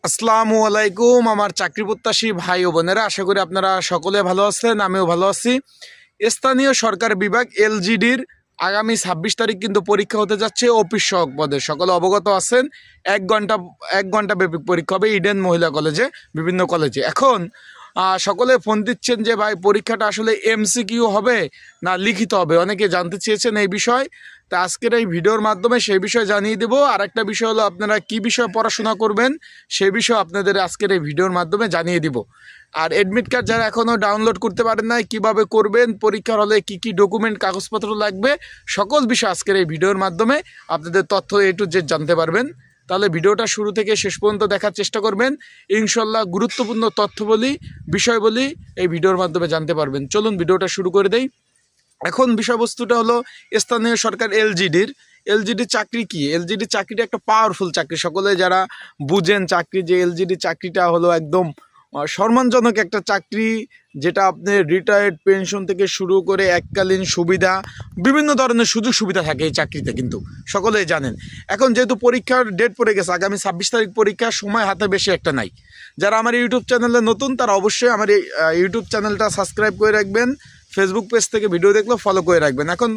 আসসালামু আলাইকুম আমার চাকরি প্রত্যাশী ভাই ও বোনেরা, আশা করি আপনারা সকলে ভালো আছেন। আমিও ভালো আছি। স্থানীয় সরকার বিভাগ এলজিডির আগামী ২৬ তারিখ কিন্তু পরীক্ষা হতে যাচ্ছে অফিস সহক পদে। সকলে অবগত আছেন। ১ ঘন্টা ব্যাপী পরীক্ষা হবে ইডেন মহিলা কলেজে, বিভিন্ন কলেজে। এখন সকলে ফোন দিচ্ছেন যে ভাই পরীক্ষাটা আসলে এমসিকিউ হবে না লিখিত হবে, অনেকে জানতে চেয়েছেন এই বিষয়। তা আজকের এই ভিডিওর মাধ্যমে সেই বিষয় জানিয়ে দেবো। আর একটা বিষয় হলো আপনারা কি বিষয়ে পড়াশোনা করবেন সেই বিষয়ে আপনাদের আজকের এই ভিডিওর মাধ্যমে জানিয়ে দিব। আর অ্যাডমিট কার্ড যারা এখনও ডাউনলোড করতে পারেন নাই, কীভাবে করবেন, পরীক্ষার হলে কি কি ডকুমেন্ট কাগজপত্র লাগবে, সকল বিষয় আজকের এই ভিডিওর মাধ্যমে আপনাদের তথ্য A to Z জানতে পারবেন। তাহলে ভিডিওটা শুরু থেকে শেষ পর্যন্ত দেখার চেষ্টা করবেন। ইনশাল্লাহ গুরুত্বপূর্ণ তথ্য বিষয় এই ভিডিওর মাধ্যমে জানতে পারবেন। চলুন ভিডিওটা শুরু করে দেই। এখন বিষয়বস্তুটা হলো স্থানীয় সরকার এলজিডি চাকরি কি? এলজিডি চাকরিটা একটা পাওয়ারফুল চাকরি। সকলে যারা বুঝেন চাকরি, যে এলজিডি চাকরিটা হলো একদম সম্মানজনক একটা চাকরি, যেটা আপনি রিটায়ার্ড পেনশন থেকে শুরু করে এককালীন সুবিধা, বিভিন্ন ধরনের সুযোগ সুবিধা থাকে এই চাকরিতে, কিন্তু সকলেই জানেন। এখন যেহেতু পরীক্ষার ডেট পড়ে গেছে, আগামী ২৬ তারিখ পরীক্ষা, সময় হাতে বেশি একটা নাই। যারা আমার ইউটিউব চ্যানেলে নতুন তারা অবশ্যই আমার এই ইউটিউব চ্যানেলটা সাবস্ক্রাইব করে রাখবেন। ফেসবুক পেজ থেকে ভিডিও দেখলেও ফলো করে রাখবেন। এখন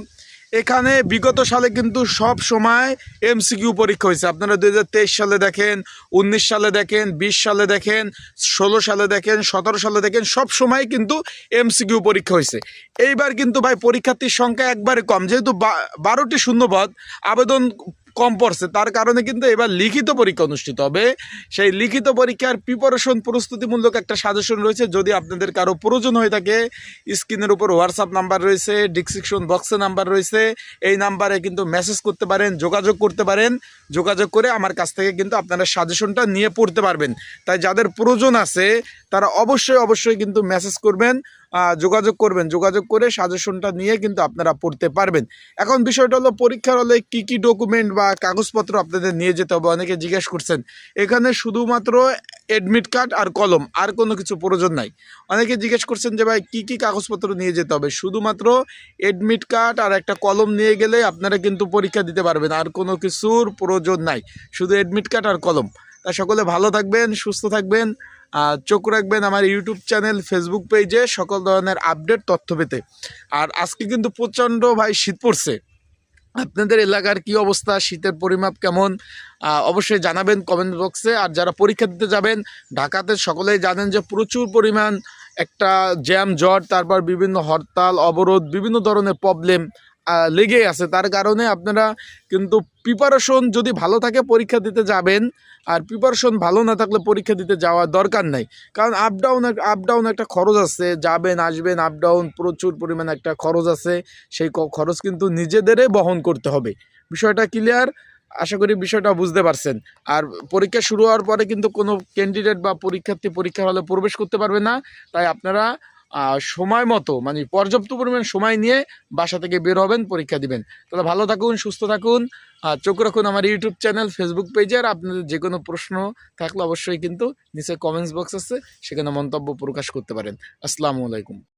এখানে বিগত সালে কিন্তু সব সময় এমসিকিউ পরীক্ষা হয়েছে। আপনারা 2023 সালে দেখেন, 19 সালে দেখেন, 20 সালে দেখেন, 16 সালে দেখেন, 17 সালে দেখেন, সব সময় কিন্তু এমসিকিউ পরীক্ষা হয়েছে। এইবার কিন্তু ভাই পরীক্ষার্থীর সংখ্যা একবারে কম, যেহেতু 12টি শূন্যপদ, আবেদন কম পড়ছে, তার কারণে কিন্তু এবার লিখিত পরীক্ষা অনুষ্ঠিত হবে। সেই লিখিত পরীক্ষার প্রিপারেশন প্রস্তুতিমূলক একটা সাজেশন রয়েছে। যদি আপনাদের কারো প্রয়োজন হয়ে থাকে, স্ক্রিনের উপর হোয়াটসঅ্যাপ নাম্বার রয়েছে, ডিসক্রিপশন বক্সে নাম্বার রয়েছে, এই নাম্বারে কিন্তু মেসেজ করতে পারেন, যোগাযোগ করতে পারেন। যোগাযোগ করে আমার কাছ থেকে কিন্তু আপনারা সাজেশনটা নিয়ে পড়তে পারবেন। তাই যাদের প্রয়োজন আছে তারা অবশ্যই কিন্তু মেসেজ করবেন, যোগাযোগ করবেন। যোগাযোগ করে সাজেশনটা নিয়ে কিন্তু আপনারা পড়তে পারবেন। এখন বিষয়টা হলো পরীক্ষার হলে কি কি ডকুমেন্ট বা কাগজপত্র আপনাদের নিয়ে যেতে হবে। অনেকে জিজ্ঞেস করছেন। এখানে শুধুমাত্র অ্যাডমিট কার্ড আর কলম, আর কোনো কিছু প্রয়োজন নাই। অনেকে জিজ্ঞেস করছেন যে ভাই কি কি কাগজপত্র নিয়ে যেতে হবে। শুধুমাত্র অ্যাডমিট কার্ড আর একটা কলম নিয়ে গেলে আপনারা কিন্তু পরীক্ষা দিতে পারবেন, আর কোনো কিছুর প্রয়োজন নাই, শুধু অ্যাডমিট কার্ড আর কলম। তা সকলে ভালো থাকবেন, সুস্থ থাকবেন, চোখ রাখবেন আমার ইউটিউব চ্যানেল, ফেসবুক পেজে সকল ধরনের আপডেট তথ্য পেতে। আর আজকে কিন্তু প্রচণ্ড ভাই শীত পড়ছে। আপনাদের এলাকার কি অবস্থা, শীতের পরিমাপ কেমন, অবশ্যই জানাবেন কমেন্ট বক্সে। আর যারা পরীক্ষা দিতে যাবেন, ঢাকাতে সকলেই জানেন যে প্রচুর পরিমাণ একটা জ্যাম জট, তারপর বিভিন্ন হরতাল অবরোধ, বিভিন্ন ধরনের প্রবলেম লেগেই আছে। তার কারণে আপনারা কিন্তু প্রিপারেশন যদি ভালো থাকে পরীক্ষা দিতে যাবেন, আর প্রিপারেশন ভালো না থাকলে পরীক্ষা দিতে যাওয়ার দরকার নাই। কারণ আপ ডাউন একটা খরচ আছে, যাবেন আসবেন, আপ ডাউন প্রচুর পরিমাণে একটা খরচ আছে। সেই খরচ কিন্তু নিজেদেরই বহন করতে হবে। বিষয়টা ক্লিয়ার? আশা করি বিষয়টা বুঝতে পারছেন। আর পরীক্ষা শুরু হওয়ার পরে কিন্তু কোনো ক্যান্ডিডেট বা পরীক্ষার্থী পরীক্ষার হলে প্রবেশ করতে পারবে না। তাই আপনারা সময় মতো, মানে পর্যাপ্ত পরিমাণ সময় নিয়ে বাসা থেকে বের হবেন, পরীক্ষা দিবেন। তাহলে ভালো থাকুন, সুস্থ থাকুন, চোখ রাখুন আমার ইউটিউব চ্যানেল, ফেসবুক পেজে। আর আপনাদের যে কোনো প্রশ্ন থাকলে অবশ্যই কিন্তু নিচে কমেন্টস বক্স আছে, সেখানে মন্তব্য প্রকাশ করতে পারেন। আসসালামু আলাইকুম।